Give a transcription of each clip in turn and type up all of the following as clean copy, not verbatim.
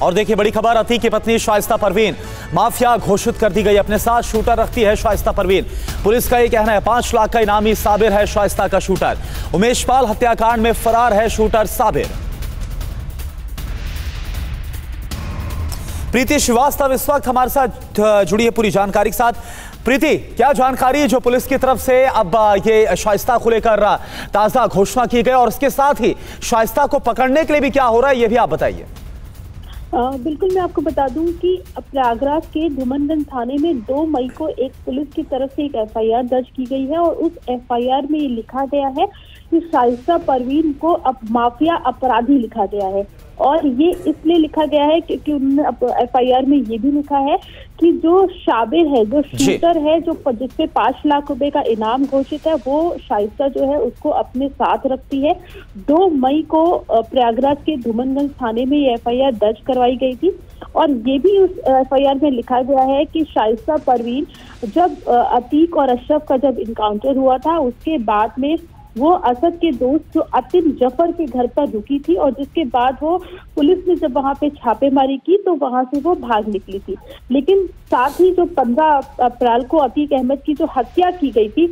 और देखिए बड़ी खबर, अतीक की पत्नी शाइस्ता परवीन माफिया घोषित कर दी गई। अपने साथ शूटर रखती है शाइस्ता परवीन। पुलिस का ये कहना है 5 लाख का इनामी साबिर है शाइस्ता का शूटर। उमेश पाल हत्याकांड में फरार है शूटर साबिर। प्रीति श्रीवास्तव इस वक्त हमारे साथ जुड़ी है पूरी जानकारी के साथ। प्रीति, क्या जानकारी है जो पुलिस की तरफ से अब ये शाइस्ता को लेकर ताजा घोषणा की गई, और इसके साथ ही शाइस्ता को पकड़ने के लिए भी क्या हो रहा है, ये भी आप बताइए। बिल्कुल, मैं आपको बता दूं कि प्रयागराज के धूमनगंज थाने में 2 मई को एक पुलिस की तरफ से एक एफआईआर दर्ज की गई है और उस एफआईआर में ये लिखा गया है कि शाइस्ता परवीन को अब माफिया अपराधी लिखा गया है। और ये इसलिए लिखा गया है क्योंकि उन्होंने एफआईआर में ये भी लिखा है कि जो साबिर है, जो शूटर है, जो जिसपे 5 लाख रुपए का इनाम घोषित है, वो शाइस्ता जो है उसको अपने साथ रखती है। 2 मई को प्रयागराज के धूमनगंज थाने में ये एफआईआर दर्ज करवाई गई थी और ये भी उस एफआईआर में लिखा गया है कि शाइस्ता परवीन जब अतीक और अशरफ का जब इनकाउंटर हुआ था उसके बाद में वो असद के दोस्त जो अतिन जफर के घर पर रुकी थी और जिसके बाद वो पुलिस ने जब वहां पे छापेमारी की तो वहां से वो भाग निकली थी। लेकिन साथ ही जो 15 अप्रैल को अतीक अहमद की जो हत्या की गई थी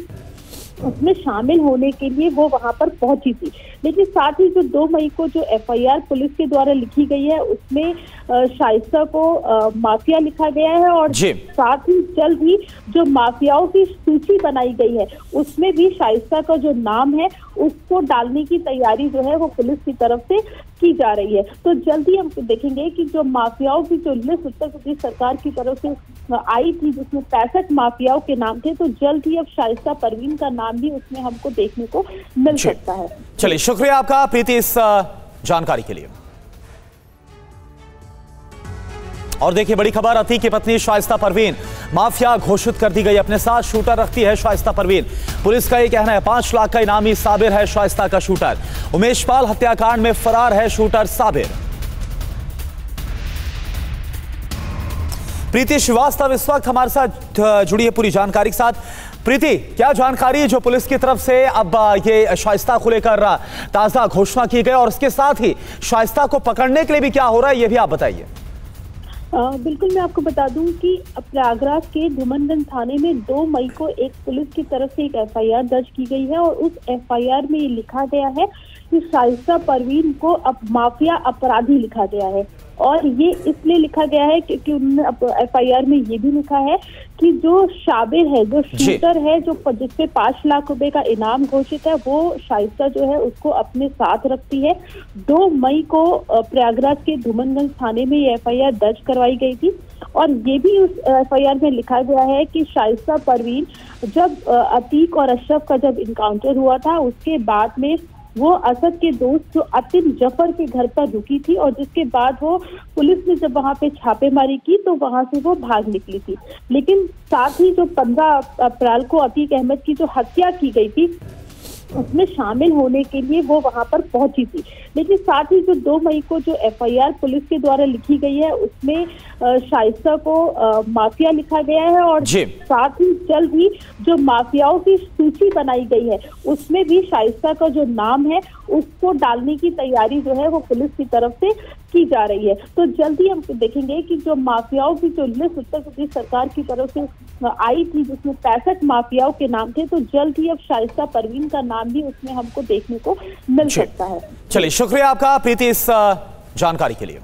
उसमें शामिल होने के लिए वो वहां पर पहुंची थी। लेकिन साथ ही जो 2 मई को जो एफआईआर पुलिस के द्वारा लिखी गई है उसमें शाइस्ता को माफिया लिखा गया है और साथ ही जल्द ही जो माफियाओं की सूची बनाई गई है उसमें भी शाइस्ता का जो नाम है उसको डालने की तैयारी जो है वो पुलिस की तरफ से की जा रही है। तो जल्दी हम देखेंगे कि जो माफियाओं की जो लिस्ट उत्तर प्रदेश सरकार की तरफ से आई थी जिसमें 65 माफियाओं के नाम थे, तो जल्द ही अब शाइस्ता परवीन का नाम भी उसमें हमको देखने को मिल सकता है। चलिए, शुक्रिया आपका प्रीति इस जानकारी के लिए। और देखिए बड़ी खबर, अतीक की पत्नी शाइस्ता परवीन माफिया घोषित कर दी गई। अपने साथ शूटर रखती है शाइस्ता परवीन। पुलिस का ये कहना है 5 लाख का इनामी साबिर है शाइस्ता का शूटर। उमेश पाल हत्याकांड में फरार है शूटर साबिर। प्रीति श्रीवास्तव इस वक्त हमारे साथ जुड़ी है पूरी जानकारी के साथ। प्रीति, क्या जानकारी है जो पुलिस की तरफ से अब ये शाइस्ता को लेकर ताजा घोषणा की गई, और इसके साथ ही शाइस्ता को पकड़ने के लिए भी क्या हो रहा है, ये भी आप बताइए। बिल्कुल, मैं आपको बता दूं कि प्रयागराज के धूमनगंज थाने में 2 मई को एक पुलिस की तरफ से एक एफआईआर दर्ज की गई है और उस एफआईआर में ये लिखा गया है कि शाइस्ता परवीन को अब माफिया अपराधी लिखा गया है। और ये इसलिए लिखा गया है क्योंकि उन्होंने एफआईआर में ये भी लिखा है कि जो साबिर है, जो शूटर है, जो जिसपे 5 लाख रुपए का इनाम घोषित है, वो शाइस्ता जो है उसको अपने साथ रखती है। 2 मई को प्रयागराज के धूमनगंज थाने में ये एफआईआर दर्ज करवाई गई थी और ये भी उस एफआईआर में लिखा गया है कि शाइस्ता परवीन जब अतीक और अशरफ का जब इनकाउंटर हुआ था उसके बाद में वो असद के दोस्त जो अतिन जफर के घर पर रुकी थी और जिसके बाद वो पुलिस ने जब वहां पे छापेमारी की तो वहां से वो भाग निकली थी। लेकिन साथ ही जो 15 अप्रैल को अतीक अहमद की जो हत्या की गई थी उसमें शामिल होने के लिए वो वहां पर पहुंची थी। लेकिन साथ ही जो 2 मई को जो एफआईआर पुलिस के द्वारा लिखी गई है उसमें शाइस्ता को माफिया लिखा गया है और साथ ही जल्द ही जो माफियाओं की सूची बनाई गई है उसमें भी शाइस्ता का जो नाम है उसको डालने की तैयारी जो है वो पुलिस की तरफ से की जा रही है। तो जल्दी हम देखेंगे कि जो माफियाओं की जो लिस्ट उत्तर प्रदेश सरकार की तरफ से आई थी जिसमें 65 माफियाओं के नाम थे, तो जल्द ही अब शाइस्ता परवीन का नाम भी उसमें हमको देखने को मिल सकता है। चलिए, शुक्रिया आपका प्रीति इस जानकारी के लिए।